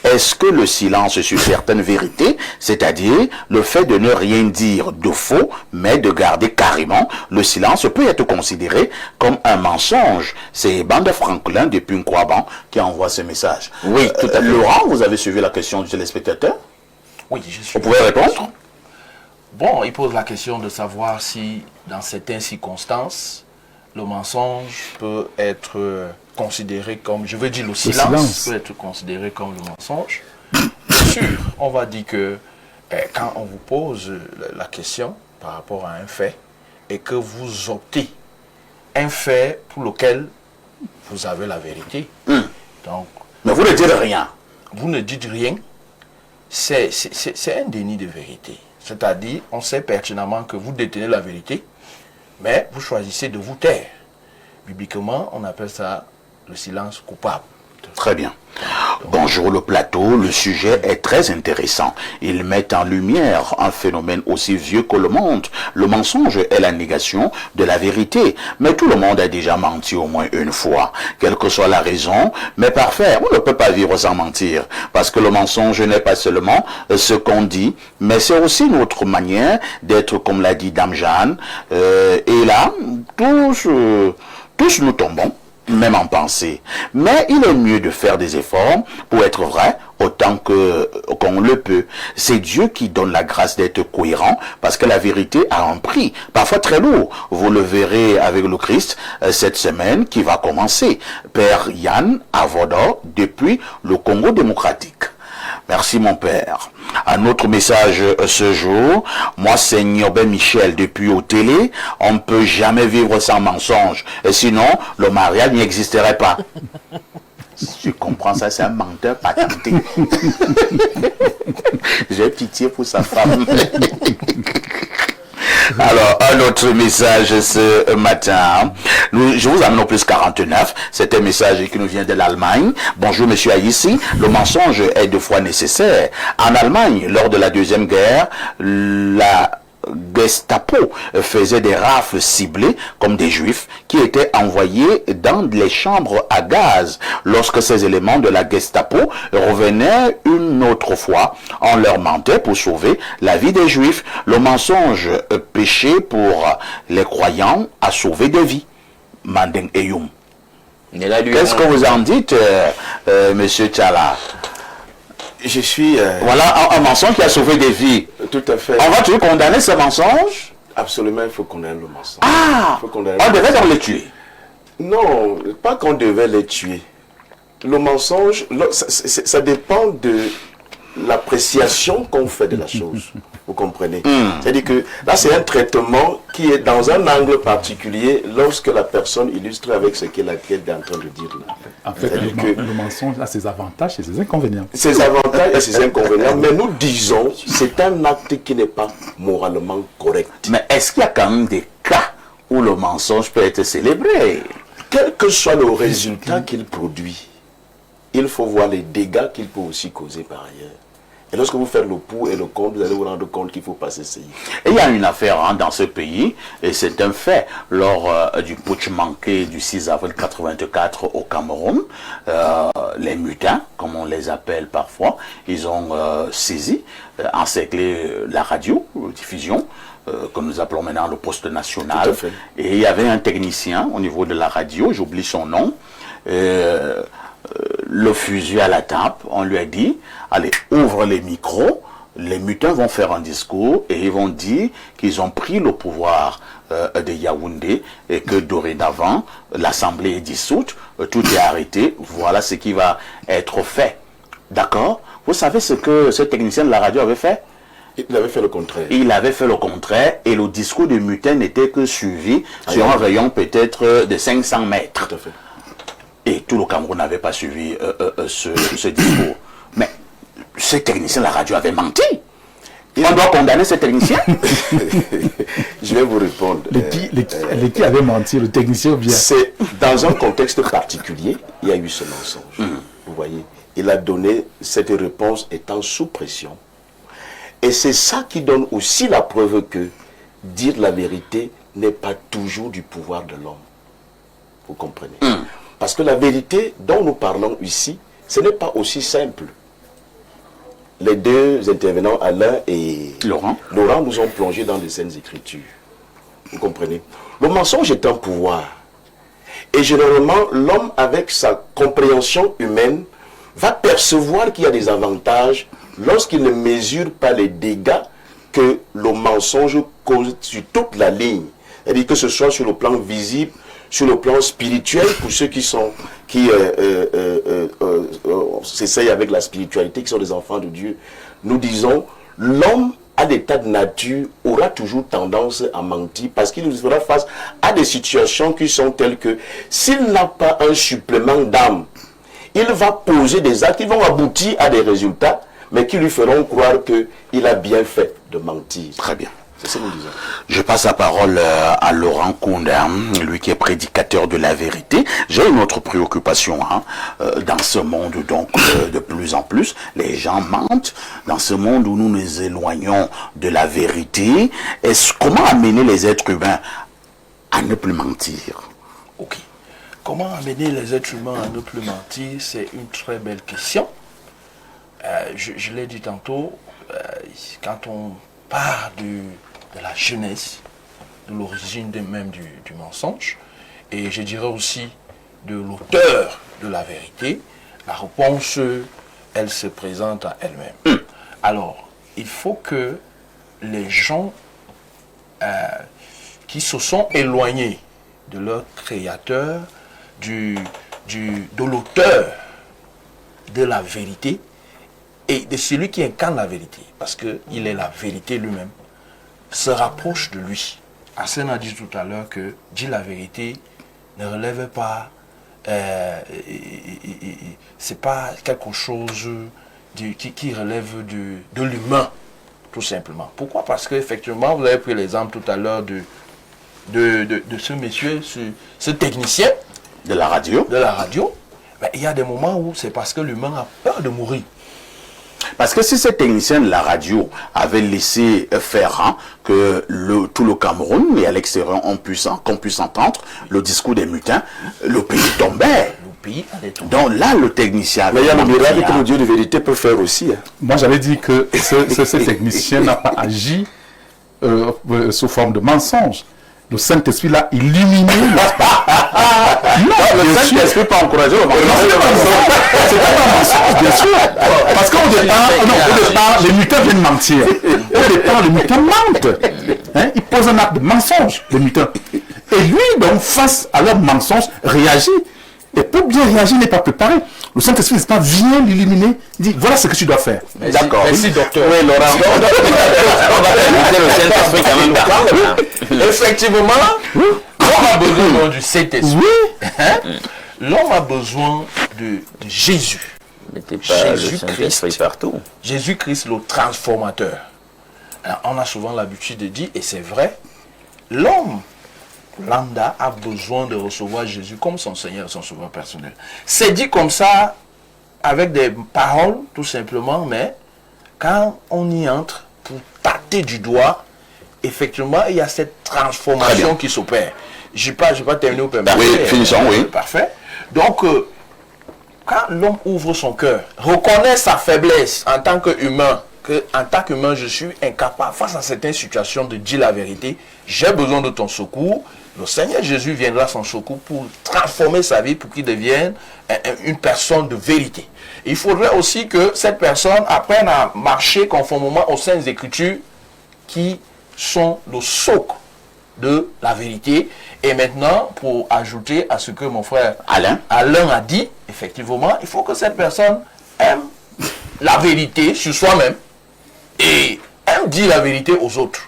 A: est-ce que le silence sur certaines vérités, c'est-à-dire le fait de ne rien dire de faux, mais de garder carrément le silence, peut être considéré comme un mensonge? C'est Banda Franklin depuis Nkwaban qui envoie ce message.
F: Oui, tout à fait.
A: Laurent, vous avez suivi la question du téléspectateur?
C: Oui, je suis.
A: Vous pouvez répondre?
C: Bon, il pose la question de savoir si, dans certaines circonstances, le mensonge peut être considéré comme, je veux dire le silence peut être considéré comme le mensonge. Bien sûr, on va dire que quand on vous pose la question par rapport à un fait et que vous optez un fait pour lequel vous avez la vérité. Donc,
A: mais vous ne dites rien.
C: Vous ne dites rien, c'est un déni de vérité. C'est-à-dire, on sait pertinemment que vous détenez la vérité, mais vous choisissez de vous taire. Bibliquement, on appelle ça le silence coupable.
A: Très bien. Bonjour le plateau, le sujet est très intéressant. Il met en lumière un phénomène aussi vieux que le monde. Le mensonge est la négation de la vérité. Mais tout le monde a déjà menti au moins une fois, quelle que soit la raison. Mais parfait, on ne peut pas vivre sans mentir. Parce que le mensonge n'est pas seulement ce qu'on dit, mais c'est aussi notre manière d'être, comme l'a dit Dame Jeanne. Et là, tous nous tombons, même en pensée. Mais il est mieux de faire des efforts pour être vrai autant qu'on le peut. C'est Dieu qui donne la grâce d'être cohérent parce que la vérité a un prix, parfois très lourd. Vous le verrez avec le Christ cette semaine qui va commencer. Père Yann Avoda depuis le Congo démocratique. Merci mon père. Un autre message ce jour. Moi, c'est Niobé Michel depuis au télé. On ne peut jamais vivre sans mensonge. Et sinon, le mariage n'existerait pas. Je comprends ça, c'est un menteur patenté. J'ai pitié pour sa femme. Alors, un autre message ce matin. Je vous amène au plus 49. C'est un message qui nous vient de l'Allemagne. Bonjour, monsieur Aïssi. Le mensonge est deux fois nécessaire. En Allemagne, lors de la Deuxième Guerre, la Gestapo faisait des rafles ciblées comme des juifs qui étaient envoyés dans les chambres à gaz. Lorsque ces éléments de la Gestapo revenaient une autre fois, on leur mentait pour sauver la vie des juifs. Le mensonge péché pour les croyants a sauvé des vies. Mandeng Eyum. Qu'est-ce que vous en dites, monsieur Tchala?
B: Je suis...
A: Voilà un mensonge qui a sauvé des vies.
B: Tout à fait.
A: On va toujours condamner ce mensonge?
B: Absolument, il faut condamner le mensonge.
A: Ah, on devait donc les tuer.
B: Non, pas qu'on devait les tuer. Le mensonge, ça dépend de l'appréciation qu'on fait de la chose. Vous comprenez? C'est-à-dire que là, c'est un traitement qui est dans un angle particulier lorsque la personne illustre avec ce qu'elle est en train de dire là.
D: En fait, le mensonge a ses avantages et ses inconvénients.
B: Ses avantages et ses inconvénients, mais nous disons, c'est un acte qui n'est pas moralement correct.
A: Mais est-ce qu'il y a quand même des cas où le mensonge peut être célébré?
B: Quel que soit le résultat qu'il produit, il faut voir les dégâts qu'il peut aussi causer par ailleurs. Et lorsque vous faites le pour et le contre, vous allez vous rendre compte qu'il ne faut pas s'essayer.
A: Et il y a une affaire dans ce pays, et c'est un fait, lors du putsch manqué du 6 avril 1984 au Cameroun, les mutins, comme on les appelle parfois, ils ont saisi, encerclé la radio, diffusion, que nous appelons maintenant le poste national.
B: Tout à fait.
A: Et il y avait un technicien au niveau de la radio, j'oublie son nom, le fusil à la tempe, on lui a dit, allez, ouvre les micros, les mutins vont faire un discours et ils vont dire qu'ils ont pris le pouvoir de Yaoundé et que dorénavant, l'Assemblée est dissoute, tout est arrêté, voilà ce qui va être fait. D'accord? Vous savez ce que ce technicien de la radio avait fait?
B: Il avait fait le contraire.
A: Il avait fait le contraire et le discours du mutin n'était que suivi sur un rayon peut-être de 500 mètres.
B: Tout à fait.
A: Et tout le Cameroun n'avait pas suivi ce discours. Mais ce technicien de la radio avait menti. On doit condamner ce technicien.
B: Je vais vous répondre.
D: Qui avait menti, le technicien ou bien?
B: C'est dans un contexte particulier, il y a eu ce mensonge. Vous voyez, il a donné cette réponse étant sous pression. Et c'est ça qui donne aussi la preuve que dire la vérité n'est pas toujours du pouvoir de l'homme. Vous comprenez? Parce que la vérité dont nous parlons ici, ce n'est pas aussi simple. Les deux intervenants, Alain et
A: Laurent,
B: nous ont plongé dans les Saintes Écritures. Vous comprenez? Le mensonge est un pouvoir. Et généralement, l'homme, avec sa compréhension humaine, va percevoir qu'il y a des avantages lorsqu'il ne mesure pas les dégâts que le mensonge cause sur toute la ligne. C'est-à-dire que ce soit sur le plan visible, sur le plan spirituel, pour ceux qui s'essayent avec la spiritualité, qui sont des enfants de Dieu, nous disons, l'homme à l'état de nature aura toujours tendance à mentir parce qu'il fera face à des situations qui sont telles que s'il n'a pas un supplément d'âme, il va poser des actes qui vont aboutir à des résultats, mais qui lui feront croire qu'il a bien fait de mentir.
A: très bien.
B: C'est ce que nous disons.
A: Je passe la parole à Laurent Kounda, lui qui est prédicateur de la vérité. J'ai une autre préoccupation dans ce monde donc de plus en plus. Les gens mentent. Dans ce monde où nous nous éloignons de la vérité, comment amener les êtres humains à ne plus mentir?
C: Ok. Comment amener les êtres humains à ne plus mentir? C'est une très belle question. Je l'ai dit tantôt, quand on parle de la jeunesse, de l'origine même du mensonge, et je dirais aussi de l'auteur de la vérité, la réponse, elle se présente à elle-même. Alors, il faut que les gens qui se sont éloignés de leur créateur, de l'auteur de la vérité, et de celui qui incarne la vérité, parce qu'il est la vérité lui-même, se rapproche de lui. Hassan a dit tout à l'heure que dire la vérité ne relève pas, c'est pas quelque chose qui relève de l'humain, tout simplement. Pourquoi? Parce qu'effectivement, vous avez pris l'exemple tout à l'heure de ce monsieur, ce technicien
A: De la radio.
C: Mais il y a des moments où c'est parce que l'humain a peur de mourir.
A: Parce que si ces techniciens de la radio avaient laissé faire que tout le Cameroun et à l'extérieur qu'on puisse entendre le discours des mutins, le pays tombait.
C: Le pays allait tomber.
A: Donc là, le technicien...
B: Mais il y a le miracle que le Dieu de vérité peut faire aussi.
D: Moi, j'avais dit que ce technicien n'a pas agi sous forme de mensonge. Le Saint-Esprit l'a illuminé, n'est-ce pas? Non, le Saint-Esprit pas encouragé le mensonge. C'est pas un mensonge, bien sûr. Parce qu'au départ, les mutins viennent mentir. Au départ, les mutins mentent. Ils posent un acte de mensonge, les mutins. Et lui, donc, face à leur mensonge, réagit. Et pour bien réagir, il n'est pas préparé. le Saint-Esprit vient l'illuminer, il dit voilà ce que tu dois faire.
A: D'accord.
C: Merci, docteur.
A: Oui, Laurent.
F: On va permettre le Saint-Esprit quand même parler.
C: Effectivement, l'homme a besoin du Saint-Esprit. Hein? L'homme a besoin de Jésus.
F: Mettez pas le
C: Jésus-Christ.
F: Saint-Esprit partout.
C: Jésus-Christ, le transformateur. Alors, on a souvent l'habitude de dire, et c'est vrai, l'homme lambda a besoin de recevoir Jésus comme son Seigneur et son sauveur personnel. C'est dit comme ça, avec des paroles, tout simplement, mais quand on y entre, pour tâter du doigt, effectivement, il y a cette transformation qui s'opère. Je n'ai pas terminé au permis.
A: Oui, finissons, oui.
C: Parfait. Donc, quand l'homme ouvre son cœur, reconnaît sa faiblesse en tant qu'humain, en tant qu'humain, je suis incapable, face à certaines situations, de dire la vérité, j'ai besoin de ton secours. Le Seigneur Jésus viendra à son secours pour transformer sa vie, pour qu'il devienne une personne de vérité. Il faudrait aussi que cette personne apprenne à marcher conformément aux Saintes Écritures qui sont le socle de la vérité. Et maintenant, pour ajouter à ce que mon frère Alain a dit, effectivement, il faut que cette personne aime la vérité sur soi-même et aime dire la vérité aux autres.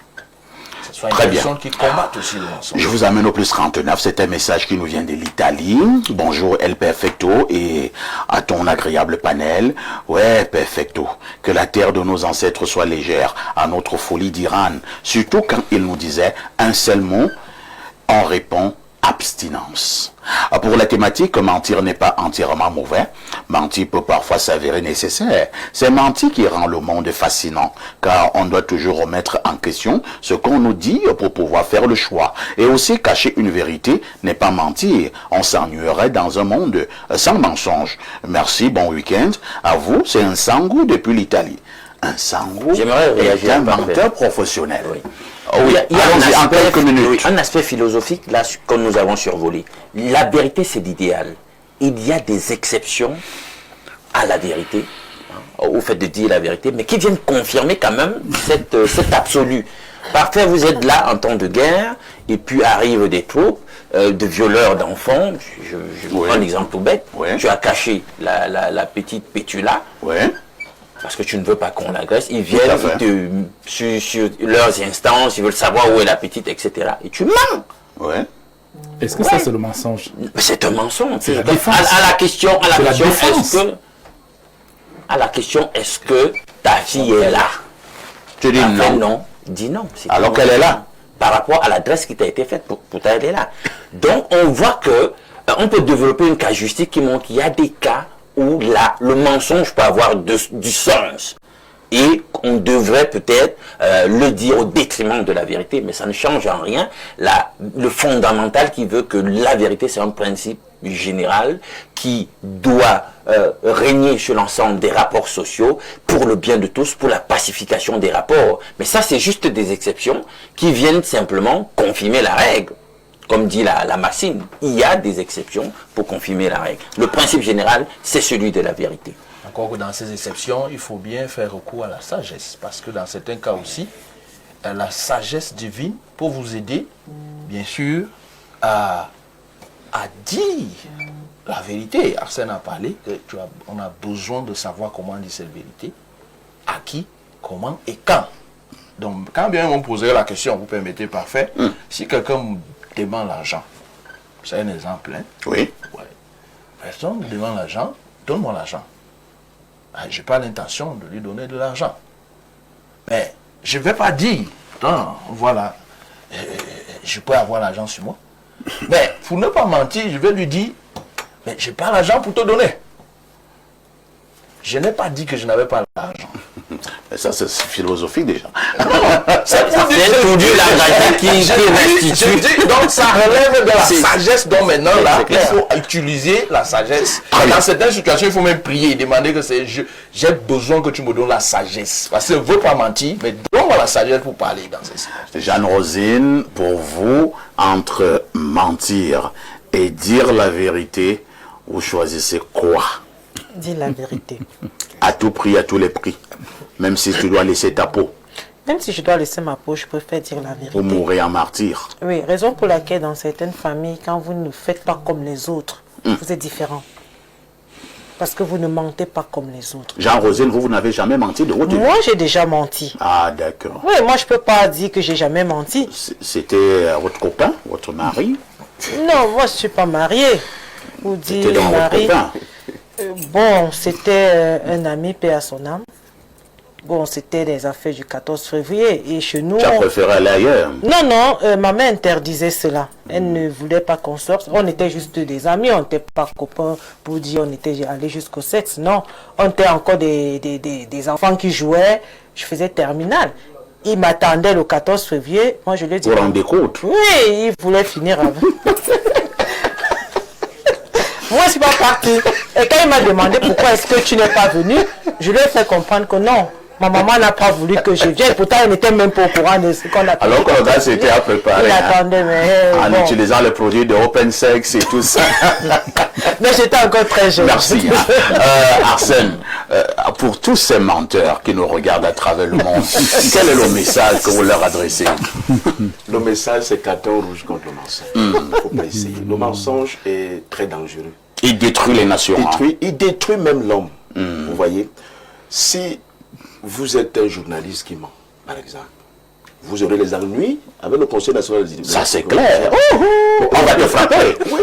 A: Très bien.
C: Qui combattent aussi le mensonge.
A: Je vous amène au plus 39. C'est un message qui nous vient de l'Italie. Bonjour El Perfecto et à ton agréable panel. Ouais, Perfecto. Que la terre de nos ancêtres soit légère à notre folie d'Iran. Surtout quand il nous disait un seul mot, on répond abstinence. Pour la thématique, mentir n'est pas entièrement mauvais. Mentir peut parfois s'avérer nécessaire. C'est mentir qui rend le monde fascinant, car on doit toujours remettre en question ce qu'on nous dit pour pouvoir faire le choix. Et aussi cacher une vérité n'est pas mentir. On s'ennuierait dans un monde sans mensonge. Merci, bon week-end. À vous, c'est un Sangou depuis l'Italie. Un Sangou est un menteur professionnel.
F: Oui.
A: Oui,
F: il y a un aspect philosophique là que nous avons survolé. La vérité, c'est l'idéal. Il y a des exceptions à la vérité, au fait de dire la vérité, mais qui viennent confirmer quand même cet absolu. Parfois, vous êtes là en temps de guerre, et puis arrivent des troupes de violeurs d'enfants. Je vous prends un exemple tout bête. Tu as caché la petite Pétula. Parce que tu ne veux pas qu'on l'agresse, ils viennent sur leurs instances, ils veulent savoir où est la petite, etc. Et tu mens.
D: Est-ce que ça c'est le mensonge?
F: C'est un mensonge.
D: C'est la défense.
F: À la question, est-ce que ta fille est là?
A: Tu dis non.
F: Non. Dis non.
A: Alors qu'elle est là.
F: Par rapport à l'adresse qui t'a été faite, pour elle est là. Donc on voit que on peut développer une casuistique qui montre qu'il y a des cas où là, le mensonge peut avoir du sens. Et on devrait peut-être le dire au détriment de la vérité, mais ça ne change en rien le fondamental qui veut que la vérité, c'est un principe général qui doit régner sur l'ensemble des rapports sociaux pour le bien de tous, pour la pacification des rapports. Mais ça, c'est juste des exceptions qui viennent simplement confirmer la règle. Comme dit la Maxime, il y a des exceptions pour confirmer la règle. Le principe général, c'est celui de la vérité.
C: Encore que dans ces exceptions, il faut bien faire recours à la sagesse. Parce que dans certains cas aussi, la sagesse divine peut vous aider, bien sûr, à dire la vérité. Arsène a parlé qu'on a besoin de savoir comment dire cette vérité, à qui, comment et quand. Donc, quand bien on poserait la question, vous permettez, parfait, si quelqu'un me demande l'argent, c'est un exemple, hein?
A: Oui.
C: Personne me demande l'argent, donne-moi l'argent. Je n'ai pas l'intention de lui donner de l'argent. Mais je ne vais pas dire, non, voilà, je peux avoir l'argent sur moi. Mais pour ne pas mentir, je vais lui dire, mais je n'ai pas l'argent pour te donner. Je n'ai pas dit que je n'avais pas l'argent.
A: Ça, c'est philosophique déjà.
C: C'est pour dire donc ça relève de la sagesse. Donc maintenant, là, il faut utiliser la sagesse. Dans certaines situations, il faut même prier et demander que j'ai besoin que tu me donnes la sagesse. Parce que je ne veux pas mentir, mais donne-moi la sagesse pour parler dans ces situations.
A: Jeanne-Rosine, pour vous, entre mentir et dire la vérité, vous choisissez quoi?
E: Dis la vérité.
A: À tout prix, à tous les prix. Même si tu dois laisser ta peau.
E: Même si je dois laisser ma peau, je préfère dire la vérité.
A: Pour mourir en martyr.
E: Oui, raison pour laquelle dans certaines familles, quand vous ne faites pas comme les autres, vous êtes différent. Parce que vous ne mentez pas comme les autres.
A: Jean Rosine, vous n'avez jamais menti de votre vie?
E: Moi, j'ai déjà menti.
A: Ah, d'accord.
E: Oui, moi, je peux pas dire que j'ai jamais menti.
A: C'était votre copain, votre mari?
E: Non, moi, je suis pas mariée. Vous dites
A: C'était dans votre
E: mari.
A: copain?
E: Bon, c'était un ami, paix à son âme. Bon, c'était des affaires du 14 février. Et chez nous...
A: Tu as préféré aller ailleurs?
E: Non, non, ma mère interdisait cela. Elle ne voulait pas qu'on sorte. On était juste des amis, on n'était pas copains pour dire on était allés jusqu'au sexe. Non, on était encore des enfants qui jouaient. Je faisais terminale. Il m'attendait le 14 février. Moi, je lui ai dit...
A: Vous rendez compte?
E: Oui, il voulait finir avec. Moi, je ne suis pas partie. Et quand il m'a demandé pourquoi est-ce que tu n'es pas venu, je lui ai fait comprendre que non. Ma maman n'a pas voulu que je vienne. Pourtant, elle n'était même pas au courant de ce qu'on a fait.
A: Alors que le gars s'était à préparer.
E: Il attendait, mais...
A: En
E: bon.
A: utilisant les produits de Open Sex et tout ça.
E: Mais j'étais encore très jeune.
A: Merci. Arsène, pour tous ces menteurs qui nous regardent à travers le monde, quel est le message que vous leur adressez?
B: Le message, c'est carton rouge contre le mensonge. Il ne faut pas essayer. Le mensonge est très dangereux.
A: Il détruit les nations.
B: Il détruit même l'homme. Vous voyez, si vous êtes un journaliste qui ment, par exemple, vous aurez les ennuis avec le Conseil national des
A: Ça, c'est clair. On va te frapper.
B: Oui,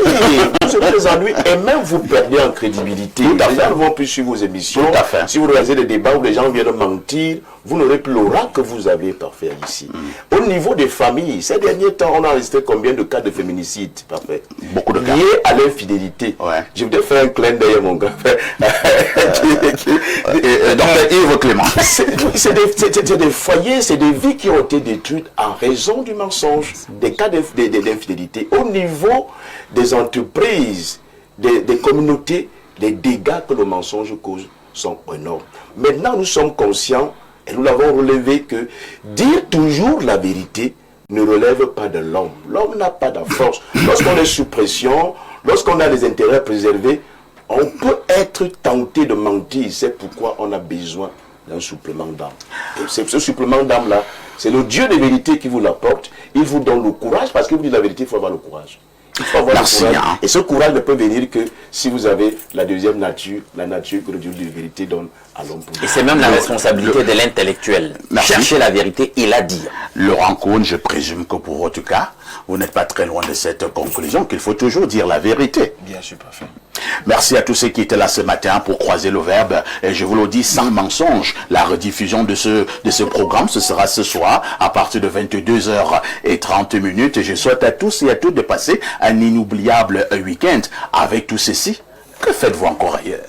B: vous aurez les ennuis et même vous perdez en crédibilité.
A: Tout à
B: Les
A: fait.
B: gens ne vont plus suivre vos émissions.
A: Tout à fait.
B: Si vous regardez des débats où les gens viennent mentir, vous n'aurez plus l'aura que vous avez parfait ici. Au niveau des familles, ces derniers temps, on a enregistré combien de cas de féminicide? Parfait.
A: Beaucoup de cas.
B: Liés à l'infidélité.
A: Ouais.
B: Je voudrais faire un clin d'œil à mon gars.
A: Donc, Yves Clément.
B: C'est des foyers, c'est des vies qui ont été détruites en raison du mensonge, des cas d'infidélité. Au niveau des entreprises, des communautés, les dégâts que le mensonge cause sont énormes. Maintenant, nous sommes conscients, et nous l'avons relevé, que dire toujours la vérité ne relève pas de l'homme. L'homme n'a pas de force. Lorsqu'on est sous pression, lorsqu'on a les intérêts préservés, on peut être tenté de mentir. C'est pourquoi on a besoin d'un supplément d'âme. Et ce supplément d'âme-là, c'est le Dieu de vérité qui vous l'apporte. Il vous donne le courage, parce que vous dites la vérité, il faut avoir le courage. Il faut avoir
A: Merci,
B: le courage.
A: hein.
B: Et ce courage ne peut venir que si vous avez la deuxième nature, la nature que le Dieu de vérité donne à l'homme.
F: Et c'est même la responsabilité de l'intellectuel.
A: Merci.
F: Chercher la vérité et la dire.
A: Laurent Cohn, je présume que pour votre cas, vous n'êtes pas très loin de cette conclusion qu'il faut toujours dire la vérité.
C: Bien sûr, parfait.
A: Merci à tous ceux qui étaient là ce matin pour croiser le verbe. Et je vous le dis sans mensonge, la rediffusion de ce programme, ce sera ce soir à partir de 22h30. Et je souhaite à tous et à toutes de passer un inoubliable week-end. Avec tout ceci, que faites-vous encore ailleurs?